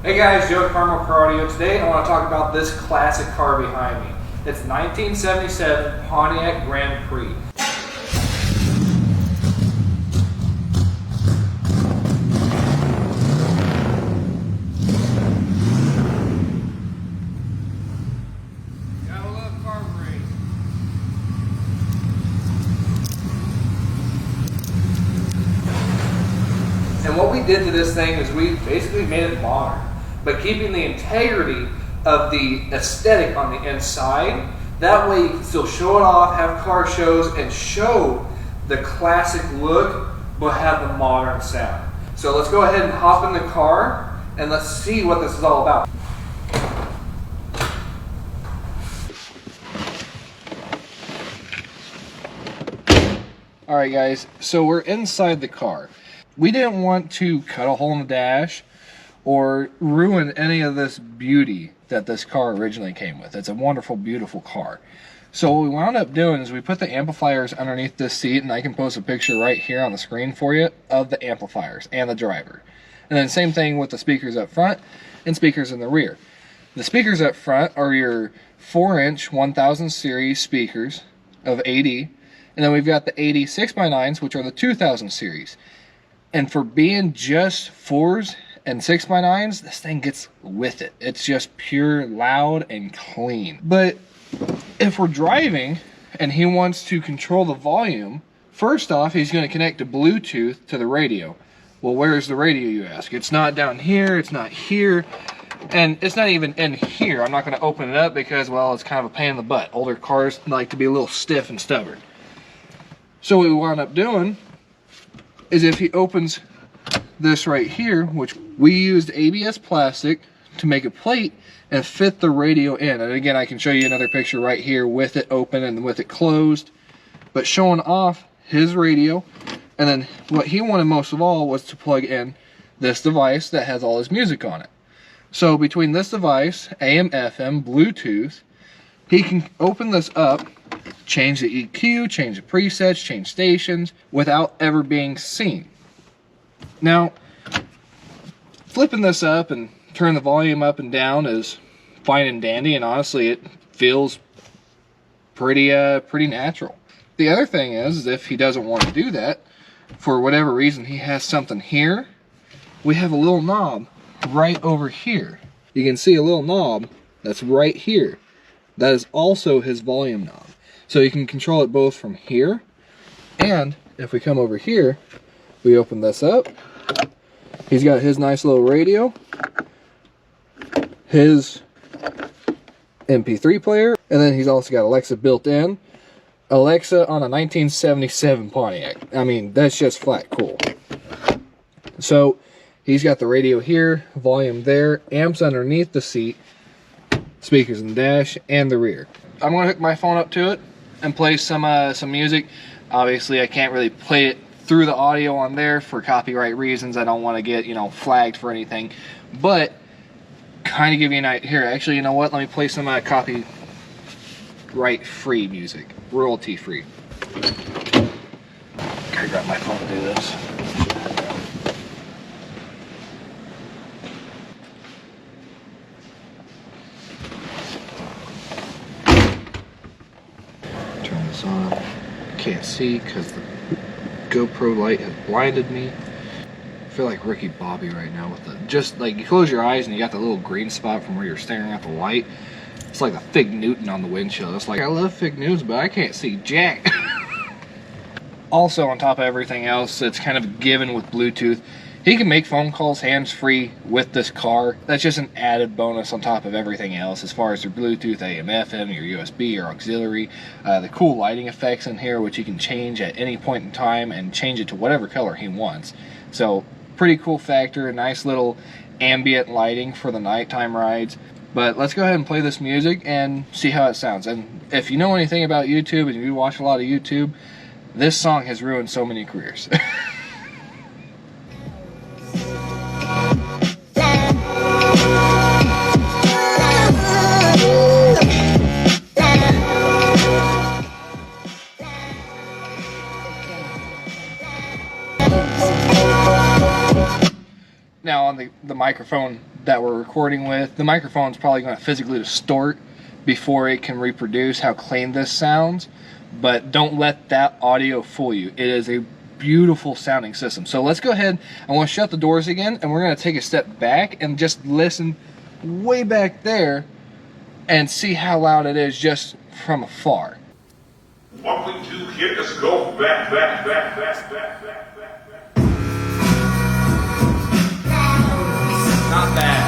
Hey guys, Joe at Carmel Car Audio. Today I want to talk about this classic car behind me. It's 1977 Pontiac Grand Prix. Gotta love carbureting. And what we did to this thing is we basically made it modern, but keeping the integrity of the aesthetic on the inside. That way you can still show it off, have car shows, and show the classic look, but have the modern sound. So let's go ahead and hop in the car, and let's see what this is all about. Alright guys, so we're inside the car. We didn't want to cut a hole in the dash or ruin any of this beauty that this car originally came with. It's a wonderful, beautiful car. So what we wound up doing is we put the amplifiers underneath this seat, and I can post a picture right here on the screen for you of the amplifiers and the driver. And then same thing with the speakers up front and speakers in the rear. The speakers up front are your 4-inch 1000 series speakers of 80, and then we've got the 80 6x9s, which are the 2000 series. And for being just 4s and 6x9s, this thing gets with it. It's just pure loud and clean. But if we're driving and he wants to control the volume, first off, he's going to connect to Bluetooth to the radio. Well, where's the radio, you ask? It's not down here, it's not here, and it's not even in here. I'm not going to open it up because, well, it's kind of a pain in the butt. Older cars like to be a little stiff and stubborn. So what we wound up doing is if he opens this right here, which we used ABS plastic to make a plate and fit the radio in. And again, I can show you another picture right here with it open and with it closed, but showing off his radio. And then what he wanted most of all was to plug in this device that has all his music on it. So between this device, AM, FM, Bluetooth, he can open this up, change the EQ, change the presets, change stations without ever being seen. Now, flipping this up and turn the volume up and down is fine and dandy, and honestly it feels pretty natural. The other thing is if he doesn't want to do that, for whatever reason he has something here, we have a little knob right over here. You can see a little knob that's right here. That is also his volume knob. So you can control it both from here, and if we come over here, we open this up. He's got his nice little radio, his MP3 player, and then he's also got Alexa built in. Alexa on a 1977 Pontiac. I mean, that's just flat cool. So he's got the radio here, volume there, amps underneath the seat, speakers in the dash and the rear. I'm going to hook my phone up to it and play some music. Obviously I can't really play it through the audio on there for copyright reasons. I don't want to get, flagged for anything, but kind of give you an idea. Here, actually, you know what, let me play some copyright free music, royalty free. Gotta grab my phone to do this. On. Can't see because the GoPro light has blinded me. I feel like Ricky Bobby right now with the, just like you close your eyes and you got the little green spot from where you're staring at the light. It's like a Fig Newton on the windshield. It's like, I love Fig Newtons, but I can't see jack. Also, on top of everything else, it's kind of given with Bluetooth. He can make phone calls hands-free with this car. That's just an added bonus on top of everything else as far as your Bluetooth, AM, FM, your USB, your auxiliary, the cool lighting effects in here, which he can change at any point in time and change it to whatever color he wants. So, pretty cool factor, nice little ambient lighting for the nighttime rides. But let's go ahead and play this music and see how it sounds. And if you know anything about YouTube and you watch a lot of YouTube, this song has ruined so many careers. Now on the microphone that we're recording with. The microphone's probably going to physically distort before it can reproduce how clean this sounds, but don't let that audio fool you. It is a beautiful sounding system. So let's go ahead. I want to shut the doors again, and we're going to take a step back and just listen way back there and see how loud it is just from afar. What we do here is go back. Not bad.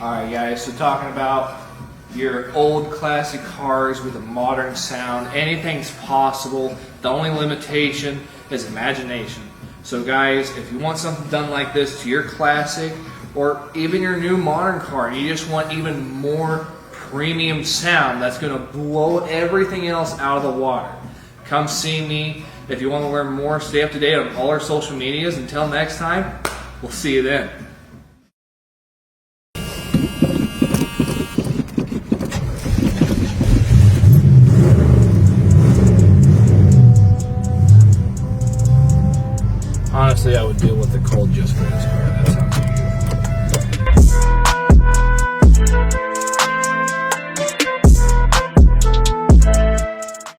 Alright guys, so talking about your old classic cars with a modern sound, anything's possible. The only limitation is imagination. So guys, if you want something done like this to your classic or even your new modern car, and you just want even more premium sound that's going to blow everything else out of the water, come see me. If you want to learn more, stay up to date on all our social medias. Until next time, we'll see you then. Honestly, I would deal with the cold just for this car.